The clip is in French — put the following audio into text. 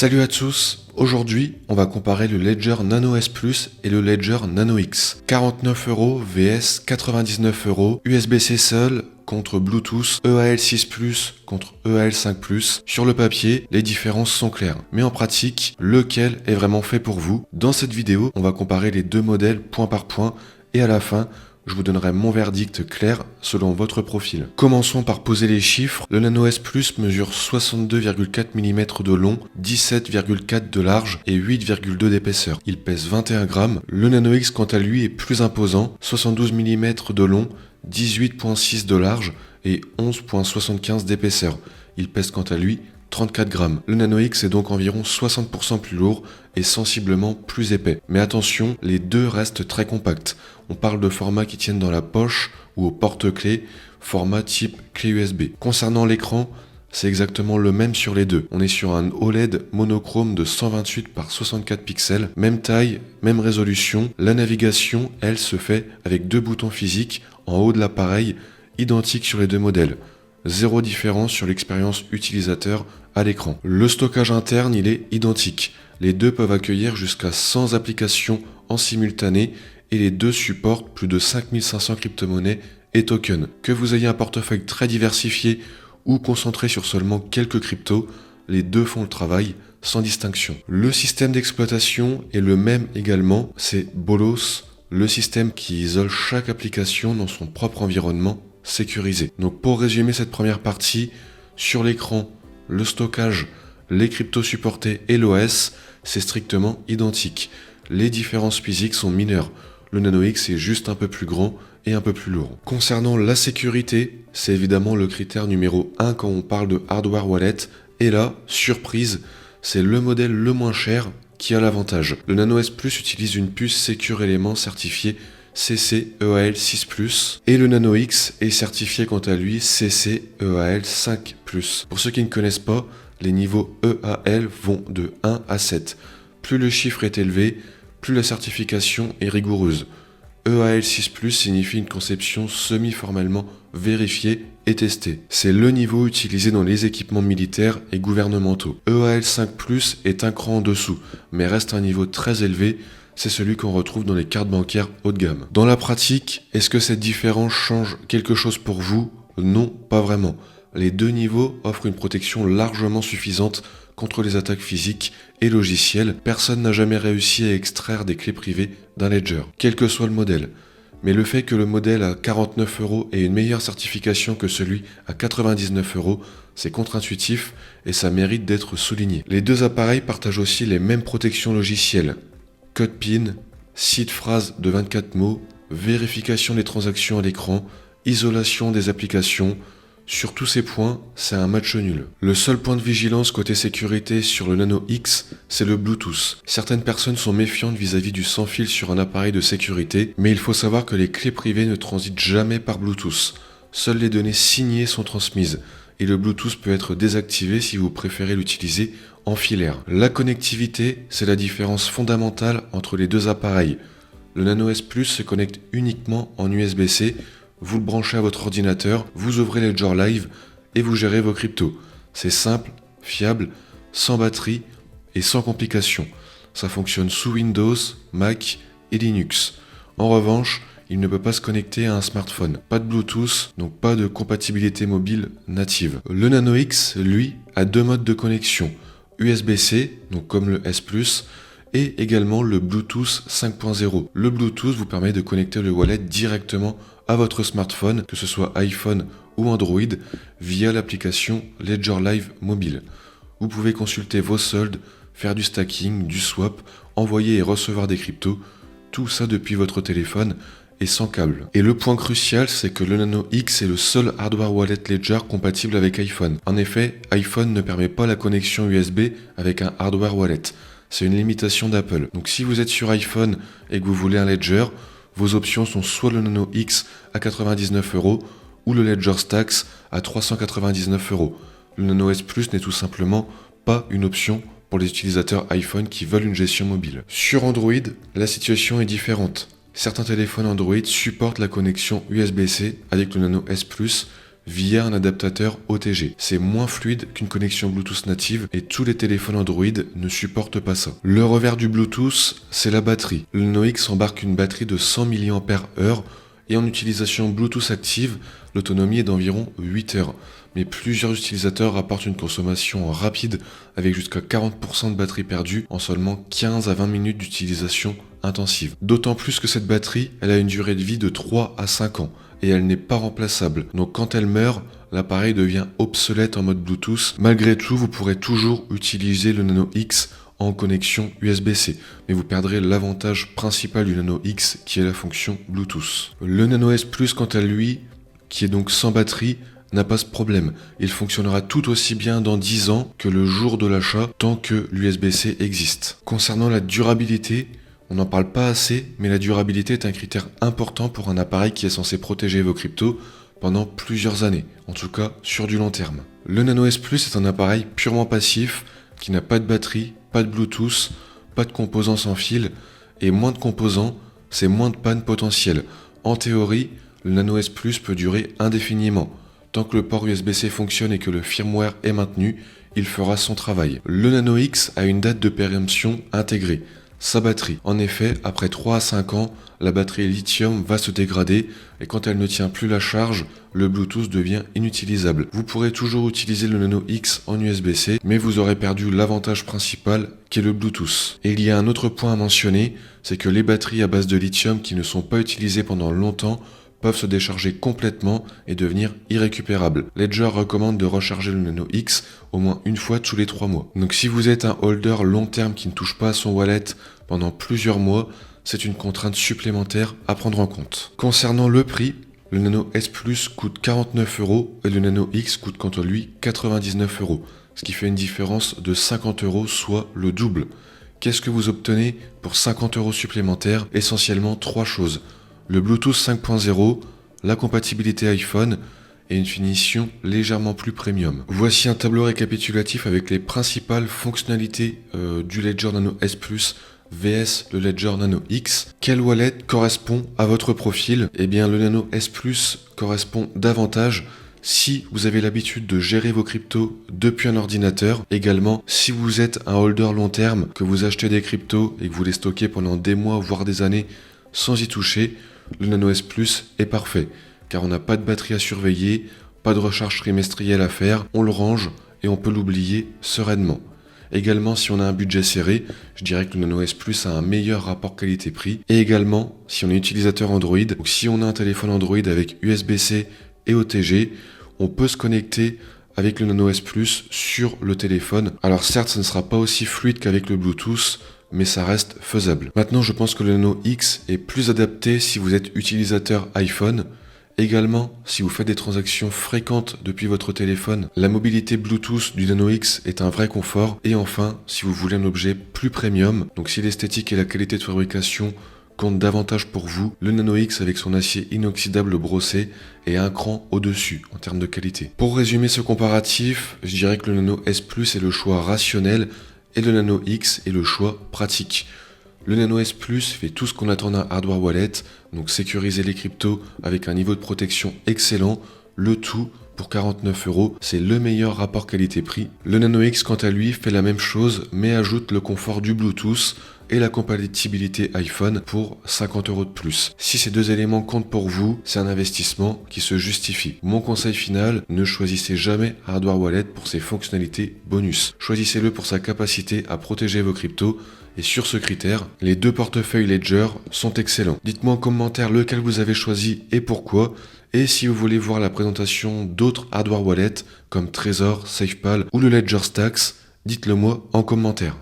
Salut à tous, aujourd'hui on va comparer le Ledger Nano S Plus et le Ledger Nano X. 49€ vs 99€, USB-C seul contre Bluetooth, EAL6 Plus contre EAL5 Plus. Sur le papier, les différences sont claires, mais en pratique, lequel est vraiment fait pour vous? Dans cette vidéo, on va comparer les deux modèles point par point et à la fin, je vous donnerai mon verdict clair selon votre profil. Commençons par poser les chiffres. Le Nano S Plus mesure 62,4 mm de long, 17,4 de large et 8,2 d'épaisseur. Il pèse 21 grammes. Le Nano X quant à lui est plus imposant, 72 mm de long, 18,6 de large et 11,75 d'épaisseur. Il pèse quant à lui 34 grammes. Le Nano X est donc environ 60% plus lourd et sensiblement plus épais. Mais attention, les deux restent très compacts. On parle de formats qui tiennent dans la poche ou au porte-clés, format type clé USB. Concernant l'écran, c'est exactement le même sur les deux. On est sur un OLED monochrome de 128 par 64 pixels, même taille, même résolution. La navigation, elle, se fait avec deux boutons physiques en haut de l'appareil, identiques sur les deux modèles. Zéro différence sur l'expérience utilisateur à l'écran. Le stockage interne, il est identique. Les deux peuvent accueillir jusqu'à 100 applications en simultané et les deux supportent plus de 5500 crypto-monnaies et tokens. Que vous ayez un portefeuille très diversifié ou concentré sur seulement quelques cryptos, les deux font le travail sans distinction. Le système d'exploitation est le même également, c'est Bolos, le système qui isole chaque application dans son propre environnement sécurisé. Donc pour résumer cette première partie, sur l'écran, le stockage, les cryptos supportés et l'OS, c'est strictement identique. Les différences physiques sont mineures. Le Nano X est juste un peu plus grand et un peu plus lourd. Concernant la sécurité, c'est évidemment le critère numéro 1 quand on parle de hardware wallet. Et là, surprise, c'est le modèle le moins cher qui a l'avantage. Le Nano S Plus utilise une puce Secure Element certifiée CC-EAL6 Plus et le Nano X est certifié quant à lui CC-EAL5 Plus. Pour ceux qui ne connaissent pas, les niveaux EAL vont de 1 à 7. Plus le chiffre est élevé, plus la certification est rigoureuse. EAL6 Plus signifie une conception semi-formellement vérifiée et testée. C'est le niveau utilisé dans les équipements militaires et gouvernementaux. EAL5 Plus est un cran en dessous, mais reste un niveau très élevé. C'est celui qu'on retrouve dans les cartes bancaires haut de gamme. Dans la pratique, est-ce que cette différence change quelque chose pour vous? Non, pas vraiment. Les deux niveaux offrent une protection largement suffisante contre les attaques physiques et logicielles. Personne n'a jamais réussi à extraire des clés privées d'un Ledger, quel que soit le modèle. Mais le fait que le modèle à 49€ ait une meilleure certification que celui à 99€, c'est contre-intuitif et ça mérite d'être souligné. Les deux appareils partagent aussi les mêmes protections logicielles. Code PIN, site phrase de 24 mots, vérification des transactions à l'écran, isolation des applications. Sur tous ces points, c'est un match nul. Le seul point de vigilance côté sécurité sur le Nano X, c'est le Bluetooth. Certaines personnes sont méfiantes vis-à-vis du sans-fil sur un appareil de sécurité, mais il faut savoir que les clés privées ne transitent jamais par Bluetooth. Seules les données signées sont transmises, et le Bluetooth peut être désactivé si vous préférez l'utiliser en filaire. La connectivité, c'est la différence fondamentale entre les deux appareils. Le Nano S Plus se connecte uniquement en USB-C. Vous le branchez à votre ordinateur, vous ouvrez Ledger Live et vous gérez vos cryptos. C'est simple, fiable, sans batterie et sans complications. Ça fonctionne sous Windows, Mac et Linux. En revanche, il ne peut pas se connecter à un smartphone. Pas de Bluetooth, donc pas de compatibilité mobile native. Le Nano X, lui, a deux modes de connexion. USB-C, donc comme le S Plus, et également le Bluetooth 5.0. Le Bluetooth vous permet de connecter le wallet directement à votre smartphone, que ce soit iPhone ou Android, via l'application Ledger Live mobile. Vous pouvez consulter vos soldes, faire du stacking, du swap, envoyer et recevoir des cryptos, tout ça depuis votre téléphone et sans câble. Et le point crucial, c'est que le Nano X est le seul hardware wallet Ledger compatible avec iPhone. En effet, iPhone ne permet pas la connexion USB avec un hardware wallet. C'est une limitation d'Apple. Donc si vous êtes sur iPhone et que vous voulez un Ledger, vos options sont soit le Nano X à 99€ ou le Ledger Stacks à 399€. Le Nano S Plus n'est tout simplement pas une option pour les utilisateurs iPhone qui veulent une gestion mobile. Sur Android, la situation est différente. Certains téléphones Android supportent la connexion USB-C avec le Nano S Plus, via un adaptateur OTG. C'est moins fluide qu'une connexion Bluetooth native et tous les téléphones Android ne supportent pas ça. Le revers du Bluetooth, c'est la batterie. Le Nano X embarque une batterie de 100 mAh et en utilisation Bluetooth active, l'autonomie est d'environ 8 heures. Mais plusieurs utilisateurs rapportent une consommation rapide avec jusqu'à 40% de batterie perdue en seulement 15 à 20 minutes d'utilisation intensive. D'autant plus que cette batterie, elle a une durée de vie de 3 à 5 ans et elle n'est pas remplaçable. Donc quand elle meurt, l'appareil devient obsolète en mode Bluetooth. Malgré tout, vous pourrez toujours utiliser le Nano X en connexion USB-C, mais vous perdrez l'avantage principal du Nano X qui est la fonction Bluetooth. Le Nano S Plus, quant à lui, qui est donc sans batterie, n'a pas ce problème. Il fonctionnera tout aussi bien dans 10 ans que le jour de l'achat tant que l'USB-C existe. Concernant la durabilité, on n'en parle pas assez, mais la durabilité est un critère important pour un appareil qui est censé protéger vos cryptos pendant plusieurs années, en tout cas sur du long terme. Le Nano S Plus est un appareil purement passif qui n'a pas de batterie, pas de Bluetooth, pas de composants sans fil, et moins de composants, c'est moins de pannes potentielles. En théorie, le Nano S Plus peut durer indéfiniment. Tant que le port USB-C fonctionne et que le firmware est maintenu, il fera son travail. Le Nano X a une date de péremption intégrée. Sa batterie. En effet, après 3 à 5 ans, la batterie lithium va se dégrader et quand elle ne tient plus la charge, le Bluetooth devient inutilisable. Vous pourrez toujours utiliser le Nano X en USB-C, mais vous aurez perdu l'avantage principal qui est le Bluetooth. Et il y a un autre point à mentionner, c'est que les batteries à base de lithium qui ne sont pas utilisées pendant longtemps peuvent se décharger complètement et devenir irrécupérables. Ledger recommande de recharger le Nano X au moins une fois tous les 3 mois. Donc si vous êtes un holder long terme qui ne touche pas à son wallet pendant plusieurs mois, c'est une contrainte supplémentaire à prendre en compte. Concernant le prix, le Nano S Plus coûte 49 € et le Nano X coûte quant à lui 99 €, ce qui fait une différence de 50 €, soit le double. Qu'est-ce que vous obtenez pour 50 € supplémentaires? Essentiellement 3 choses. Le Bluetooth 5.0, la compatibilité iPhone et une finition légèrement plus premium. Voici un tableau récapitulatif avec les principales fonctionnalités du Ledger Nano S Plus vs le Ledger Nano X. Quel wallet correspond à votre profil? Eh bien, le Nano S Plus correspond davantage si vous avez l'habitude de gérer vos cryptos depuis un ordinateur. Également, si vous êtes un holder long terme, que vous achetez des cryptos et que vous les stockez pendant des mois voire des années sans y toucher, le Nano S Plus est parfait, car on n'a pas de batterie à surveiller, pas de recharge trimestrielle à faire, on le range et on peut l'oublier sereinement. Également, si on a un budget serré, je dirais que le Nano S Plus a un meilleur rapport qualité-prix. Et également, si on est utilisateur Android, donc si on a un téléphone Android avec USB-C et OTG, on peut se connecter avec le Nano S Plus sur le téléphone. Alors certes, ce ne sera pas aussi fluide qu'avec le Bluetooth, mais ça reste faisable. Maintenant, je pense que le Nano X est plus adapté si vous êtes utilisateur iPhone. Également, si vous faites des transactions fréquentes depuis votre téléphone, la mobilité Bluetooth du Nano X est un vrai confort. Et enfin, si vous voulez un objet plus premium, donc si l'esthétique et la qualité de fabrication comptent davantage pour vous, le Nano X avec son acier inoxydable brossé est un cran au-dessus en termes de qualité. Pour résumer ce comparatif, je dirais que le Nano S Plus est le choix rationnel et le Nano X est le choix pratique. Le Nano S Plus fait tout ce qu'on attend d'un hardware wallet, donc sécuriser les cryptos avec un niveau de protection excellent, le tout pour 49 €, c'est le meilleur rapport qualité-prix. Le Nano X quant à lui fait la même chose mais ajoute le confort du Bluetooth et la compatibilité iPhone pour 50 € de plus. Si ces deux éléments comptent pour vous, c'est un investissement qui se justifie. Mon conseil final, ne choisissez jamais Hardware Wallet pour ses fonctionnalités bonus. Choisissez-le pour sa capacité à protéger vos cryptos. Et sur ce critère, les deux portefeuilles Ledger sont excellents. Dites-moi en commentaire lequel vous avez choisi et pourquoi. Et si vous voulez voir la présentation d'autres hardware wallets comme Trezor, SafePal ou le Ledger Stacks, dites-le moi en commentaire.